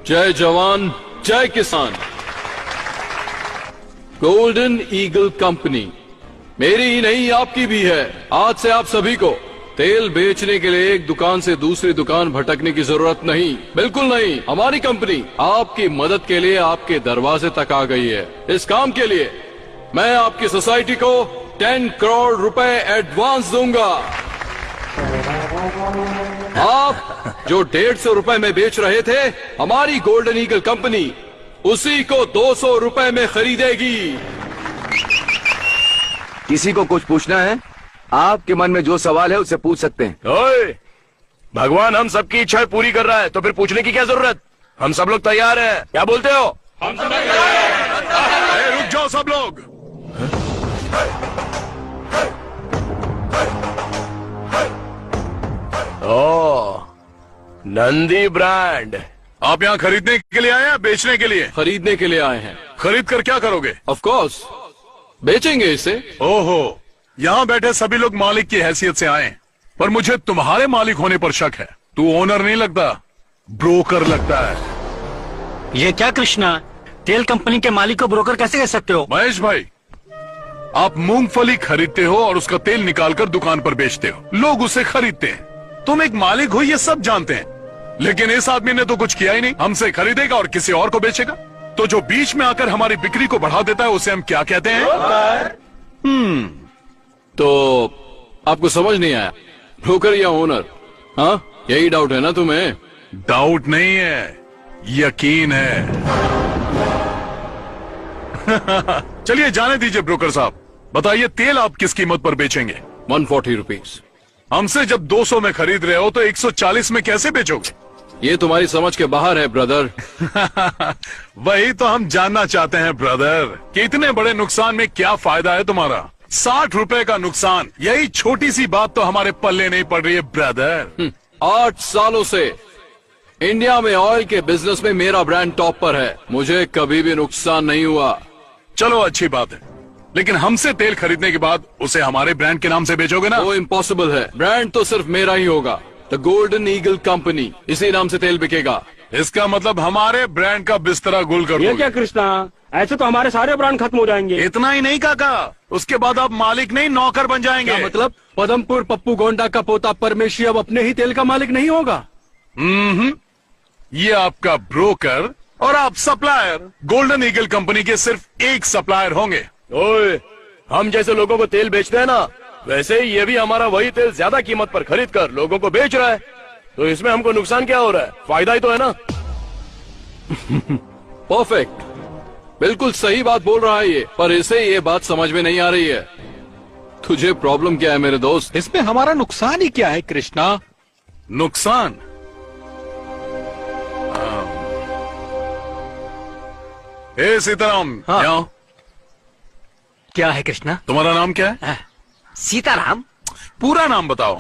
जय जवान जय किसान। गोल्डन ईगल कंपनी मेरी ही नहीं आपकी भी है। आज से आप सभी को तेल बेचने के लिए एक दुकान से दूसरी दुकान भटकने की जरूरत नहीं, बिल्कुल नहीं। हमारी कंपनी आपकी मदद के लिए आपके दरवाजे तक आ गई है। इस काम के लिए मैं आपकी सोसाइटी को 10 करोड़ रुपए एडवांस दूंगा। आप जो 150 रुपए में बेच रहे थे, हमारी गोल्डन ईगल कंपनी उसी को 200 रुपए में खरीदेगी। किसी को कुछ पूछना है? आपके मन में जो सवाल है उसे पूछ सकते हैं। ओए, भगवान हम सबकी इच्छाएं पूरी कर रहा है तो फिर पूछने की क्या जरूरत? हम सब लोग तैयार हैं। क्या बोलते हो? हम सब तैयार हैं। रुक जाओ सब लोग। ओ, नंदी ब्रांड। आप यहाँ खरीदने के लिए आए हैं या बेचने के लिए? खरीदने के लिए आए हैं। खरीद कर क्या करोगे? ऑफ कोर्स बेचेंगे इसे। ओहो, यहाँ बैठे सभी लोग मालिक की हैसियत से आए, पर मुझे तुम्हारे मालिक होने पर शक है। तू ओनर नहीं लगता, ब्रोकर लगता है। ये क्या कृष्णा, तेल कंपनी के मालिक को ब्रोकर कैसे कह सकते हो? महेश भाई, आप मूंगफली खरीदते हो और उसका तेल निकालकर दुकान पर बेचते हो। लोग उसे खरीदते हैं। तुम एक मालिक हो ये सब जानते हैं, लेकिन इस आदमी ने तो कुछ किया ही नहीं। हमसे खरीदेगा और किसी और को बेचेगा। तो जो बीच में आकर हमारी बिक्री को बढ़ा देता है उसे हम क्या कहते हैं? तो आपको समझ नहीं आया, ब्रोकर या ओनर? हाँ, यही डाउट है ना तुम्हें? डाउट नहीं है, यकीन है। चलिए जाने दीजिए ब्रोकर साहब, बताइए तेल आप किस कीमत पर बेचेंगे? 140 रुपीज। हमसे जब 200 में खरीद रहे हो तो 140 में कैसे बेचोगे? ये तुम्हारी समझ के बाहर है ब्रदर। वही तो हम जानना चाहते हैं ब्रदर, कि इतने बड़े नुकसान में क्या फायदा है तुम्हारा? 60 रुपए का नुकसान, यही छोटी सी बात तो हमारे पल्ले नहीं पड़ रही है ब्रदर। 8 सालों से इंडिया में ऑयल के बिजनेस में मेरा ब्रांड टॉप पर है। मुझे कभी भी नुकसान नहीं हुआ। चलो अच्छी बात है, लेकिन हमसे तेल खरीदने के बाद उसे हमारे ब्रांड के नाम से बेचोगे ना? वो इम्पॉसिबल है। ब्रांड तो सिर्फ मेरा ही होगा, द गोल्डन ईगल कंपनी। इसी नाम से तेल बिकेगा। इसका मतलब हमारे ब्रांड का बिस्तरा गुल कर ये दोगे? क्या कृष्णा, ऐसे तो हमारे सारे ब्रांड खत्म हो जाएंगे। इतना ही नहीं काका, उसके बाद आप मालिक नहीं नौकर बन जाएंगे। क्या मतलब? पदमपुर पप्पू गोंडा का पोता परमेशी अब अपने ही तेल का मालिक नहीं होगा? ये आपका ब्रोकर और आप सप्लायर। गोल्डन ईगल कंपनी के सिर्फ एक सप्लायर होंगे। ओए, हम जैसे लोगों को तेल बेचते हैं ना, वैसे ही ये भी हमारा वही तेल ज्यादा कीमत पर खरीद कर लोगों को बेच रहा है। तो इसमें हमको नुकसान क्या हो रहा है? फायदा ही तो है ना। परफेक्ट, बिल्कुल सही बात बोल रहा है ये, पर इसे ये बात समझ में नहीं आ रही है। तुझे प्रॉब्लम क्या है मेरे दोस्त? इसमें हमारा नुकसान ही क्या है कृष्णा? नुकसान? ए सीताराम, हाँ। यहाँ। क्या है कृष्णा? तुम्हारा नाम क्या है? सीताराम। पूरा नाम बताओ।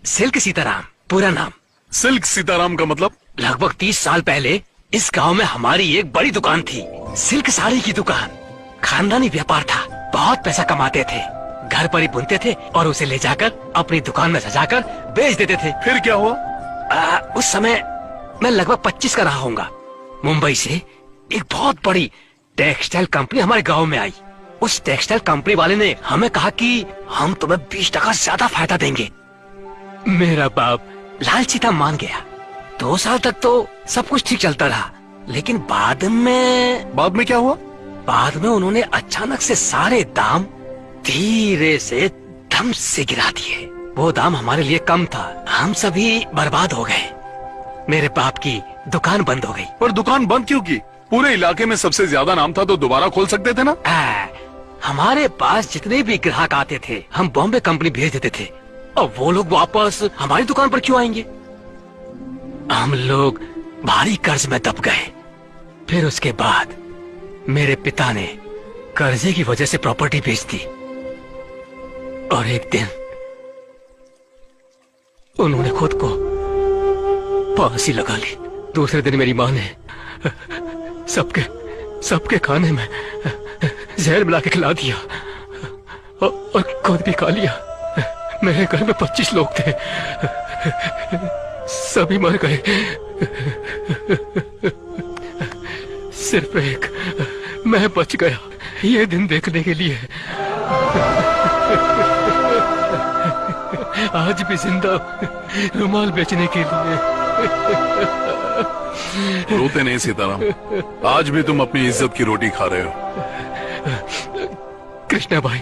सिल्क सीताराम पूरा नाम। सिल्क सीताराम का मतलब? लगभग 30 साल पहले इस गांव में हमारी एक बड़ी दुकान थी, सिल्क साड़ी की दुकान। खानदानी व्यापार था, बहुत पैसा कमाते थे। घर पर ही बुनते थे और उसे ले जाकर अपनी दुकान में सजाकर बेच देते थे। फिर क्या हुआ? उस समय मैं लगभग 25 का रहा होऊंगा। मुंबई से एक बहुत बड़ी टेक्सटाइल कंपनी हमारे गांव में आई। उस टेक्सटाइल कंपनी वाले ने हमें कहा कि हम तुम्हें 20% ज्यादा फायदा देंगे। मेरा बाप लालची था, मान गया। 2 साल तक तो सब कुछ ठीक चलता रहा, लेकिन बाद में क्या हुआ? बाद में उन्होंने अचानक से सारे दाम धीरे से दम से गिरा दिए। वो दाम हमारे लिए कम था, हम सभी बर्बाद हो गए। मेरे बाप की दुकान बंद हो गई। पर दुकान बंद क्यों की? पूरे इलाके में सबसे ज्यादा नाम था तो दोबारा खोल सकते थे ना? हमारे पास जितने भी ग्राहक आते थे हम बॉम्बे कंपनी भेज देते थे, और वो लोग वापस हमारी दुकान पर क्यों आएंगे? हम लोग भारी कर्ज में दब गए। फिर उसके बाद मेरे पिता ने कर्जे की वजह से प्रॉपर्टी बेच दी, और एक दिन उन्होंने खुद को फांसी लगा ली। दूसरे दिन मेरी माँ ने सबके खाने में जहर मिला के खिला दिया और खुद भी खा लिया। मेरे घर में 25 लोग थे, सभी मर गए। सिर्फ एक मैं बच गया ये दिन देखने के लिए। आज भी जिंदा रुमाल बेचने के लिए। रोते नहीं सीताराम, आज भी तुम अपनी इज्जत की रोटी खा रहे हो। कृष्णा भाई,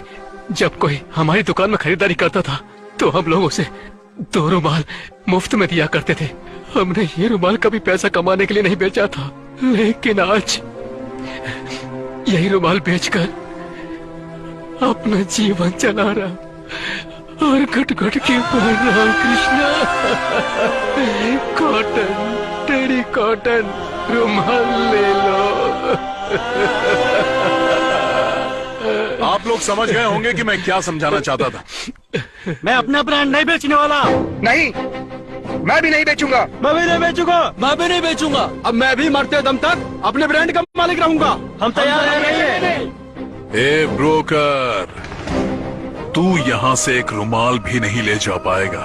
जब कोई हमारी दुकान में खरीदारी करता था तो हम लोग उसे 2 रुमाल मुफ्त में दिया करते थे। हमने ये रुमाल कभी पैसा कमाने के लिए नहीं बेचा था, लेकिन आज यही रुमाल बेचकर अपना जीवन चला रहा और घट घट के मर रहा हूं। कृष्णा, कॉटन, टेरी कॉटन रुमाल ले लो। आप लोग समझ गए होंगे कि मैं क्या समझाना चाहता था। मैं अपना ब्रांड नहीं बेचने वाला। नहीं, मैं भी नहीं बेचूंगा। मैं भी नहीं बेचूंगा। मैं भी नहीं बेचूंगा। अब मैं भी मरते दम तक अपने ब्रांड का मालिक रहूंगा। हम तैयार हैं। ए ब्रोकर, तू यहाँ से एक रुमाल भी नहीं ले जा पाएगा।